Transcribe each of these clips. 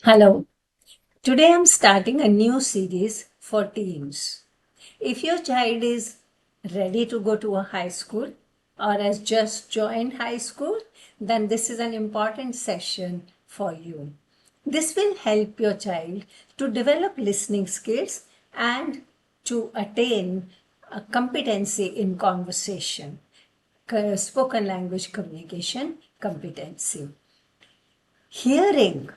Hello. Today I'm starting a new series for teens. If your child is ready to go to a high school or has just joined high school, then this is an important session for you. This will help your child to develop listening skills and to attain a competency in conversation, spoken language communication competency. Hearing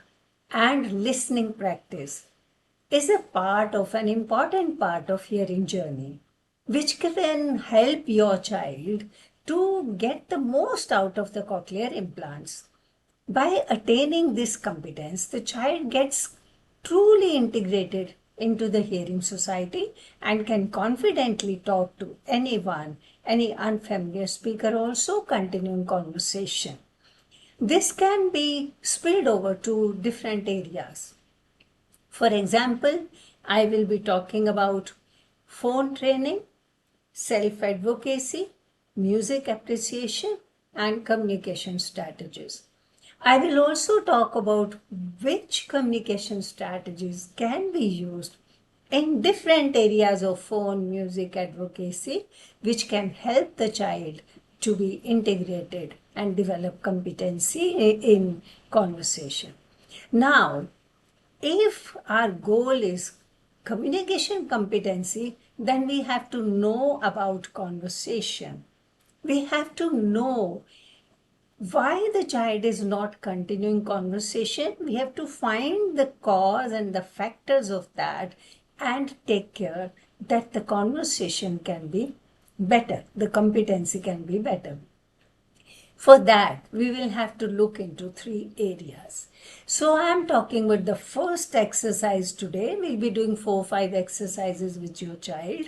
and listening practice is a part of an important part of hearing journey, which can help your child to get the most out of the cochlear implants. By attaining this competence, the child gets truly integrated into the hearing society and can confidently talk to anyone, any unfamiliar speaker also, continuing conversation. This can be spilled over to different areas. For example, I will be talking about phone training, self-advocacy, music appreciation, and communication strategies. I will also talk about which communication strategies can be used in different areas of phone music advocacy, which can help the child to be integrated and develop competency in conversation. Now, if our goal is communication competency, then we have to know about conversation. We have to know why the child is not continuing conversation. We have to find the cause and the factors of that and take care that the conversation can be better, the competency can be better. For that, we will have to look into three areas. So I am talking with the first exercise today. We'll be doing 4-5 exercises with your child.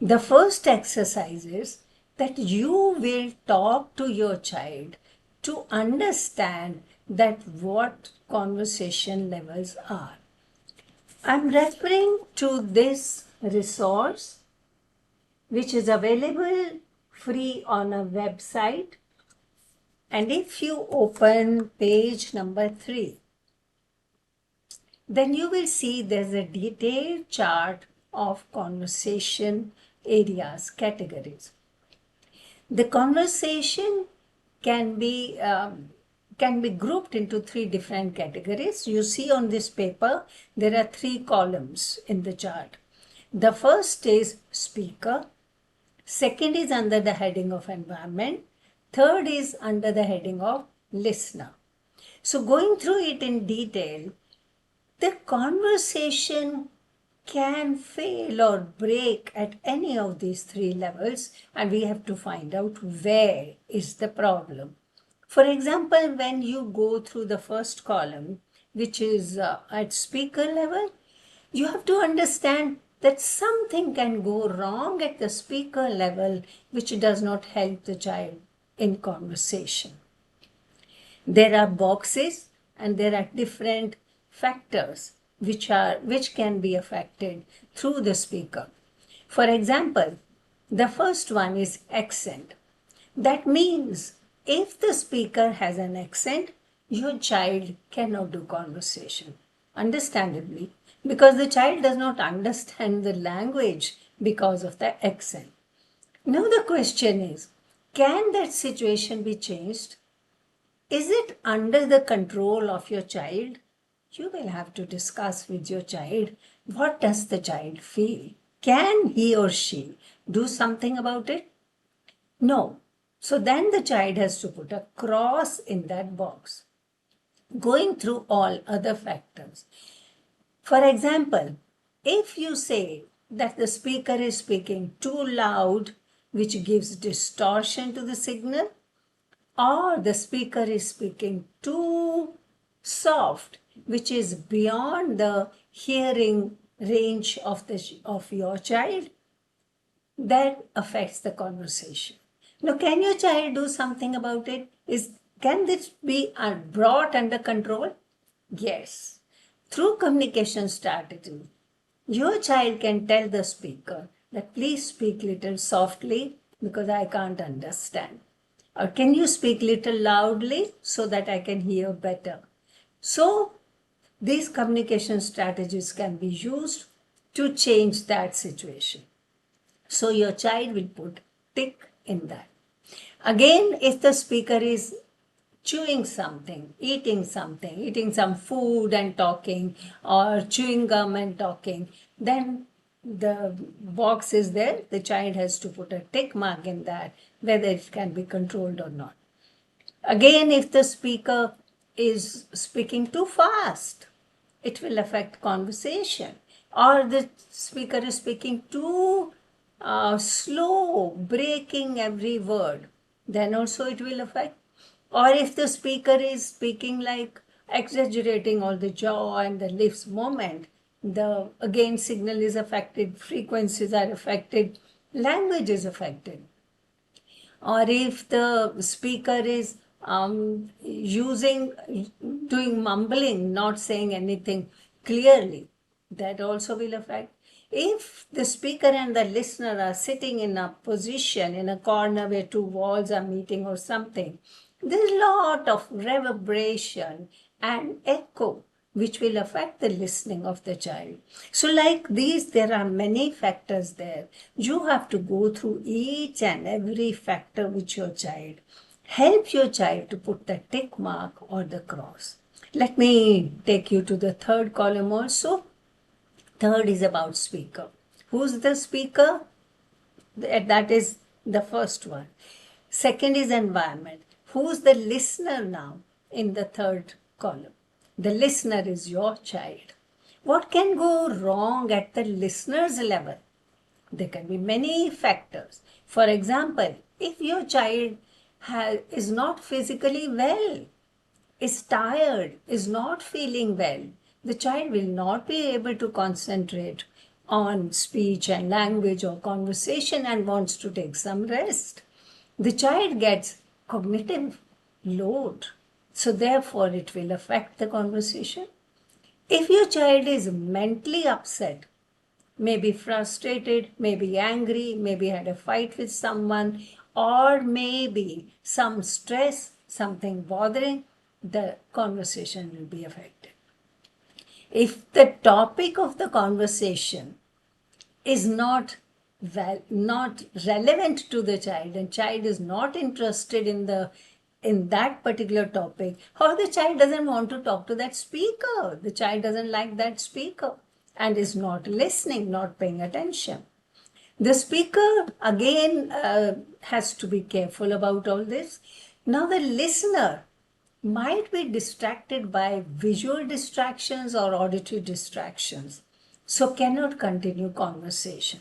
The first exercise is that you will talk to your child to understand that what conversation levels are. I'm referring to this resource which is available free on a website. And if you open page number 3, then you will see there's a detailed chart of conversation areas, categories. The conversation can be grouped into 3 different categories. You see on this paper, there are 3 columns in the chart. The first is speaker. Second is under the heading of environment. Third is under the heading of listener. So going through it in detail, the conversation can fail or break at any of these 3 levels, and we have to find out where is the problem. For example, when you go through the first column, which is at speaker level, you have to understand that something can go wrong at the speaker level which does not help the child in conversation. There are boxes and there are different factors which can be affected through the speaker. For example, the first one is accent. That means if the speaker has an accent, your child cannot do conversation, understandably, because the child does not understand the language because of the accent. Now the question is, can that situation be changed? Is it under the control of your child? You will have to discuss with your child, what does the child feel? Can he or she do something about it? No. So then the child has to put a cross in that box, going through all other factors. For example, if you say that the speaker is speaking too loud, which gives distortion to the signal, or the speaker is speaking too soft, which is beyond the hearing range of your child, that affects the conversation. Now, can your child do something about it? Can this be brought under control? Yes. Through communication strategy, your child can tell the speaker that please speak little softly because I can't understand. Or can you speak little loudly so that I can hear better? So these communication strategies can be used to change that situation. So your child will put tick in that. Again, if the speaker is chewing something, eating something, eating some food and talking, or chewing gum and talking, then the box is there. The child has to put a tick mark in that, whether it can be controlled or not. Again, if the speaker is speaking too fast, it will affect conversation. Or the speaker is speaking too slow, breaking every word, then also it will affect. Or if the speaker is speaking like exaggerating all the jaw and the lips movement, the again signal is affected, frequencies are affected, language is affected. Or if the speaker is doing mumbling, not saying anything clearly, that also will affect. If the speaker and the listener are sitting in a position in a corner where two walls are meeting or something, there's a lot of reverberation and echo which will affect the listening of the child. So like these, there are many factors there. You have to go through each and every factor with your child. Help your child to put the tick mark or the cross. Let me take you to the third column also. Third is about speaker. Who's the speaker? That is the first one. Second is environment. Who's the listener now in the third column? The listener is your child. What can go wrong at the listener's level? There can be many factors. For example, if your child is not physically well, is tired, is not feeling well, the child will not be able to concentrate on speech and language or conversation and wants to take some rest. The child gets cognitive load. So therefore it will affect the conversation. If your child is mentally upset, maybe frustrated, maybe angry, maybe had a fight with someone, or maybe some stress, something bothering, the conversation will be affected. If the topic of the conversation is not relevant to the child and child is not interested in that particular topic, or the child doesn't want to talk to that speaker, the child doesn't like that speaker and is not listening, not paying attention. The speaker again has to be careful about all this. Now the listener might be distracted by visual distractions or auditory distractions, so cannot continue conversation.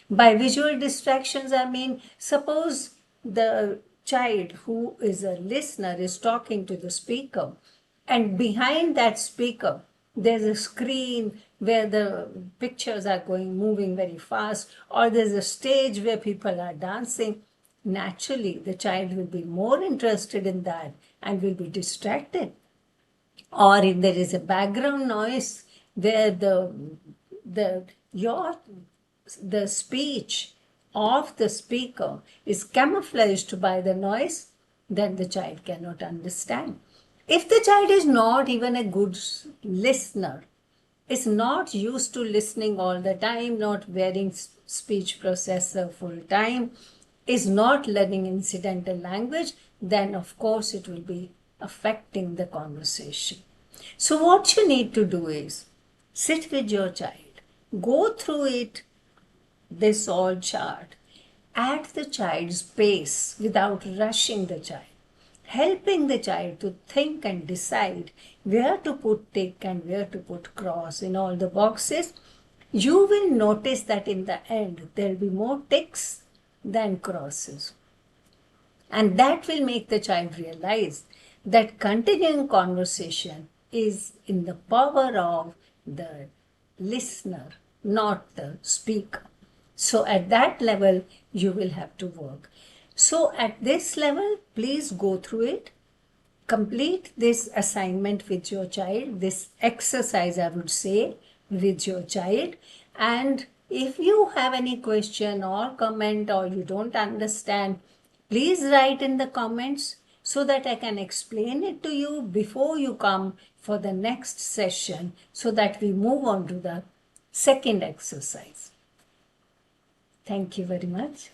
By visual distractions, I mean, suppose the child who is a listener is talking to the speaker, and behind that speaker, there's a screen where the pictures are moving very fast, or there's a stage where people are dancing. Naturally, the child will be more interested in that and will be distracted. Or if there is a background noise where the speech of the speaker is camouflaged by the noise, then the child cannot understand. If the child is not even a good listener, is not used to listening all the time, not wearing speech processor full time, is not learning incidental language, then of course it will be affecting the conversation. So what you need to do is sit with your child, go through it, this all chart, at the child's pace without rushing the child, helping the child to think and decide where to put tick and where to put cross in all the boxes. You will notice that in the end there will be more ticks than crosses. And that will make the child realize that continuing conversation is in the power of the listener, not the speaker. So at that level, you will have to work. So at this level, please go through it. Complete this assignment with your child, this exercise, I would say, with your child. And if you have any question or comment or you don't understand, please write in the comments so that I can explain it to you before you come for the next session so that we move on to the second exercise. Thank you very much.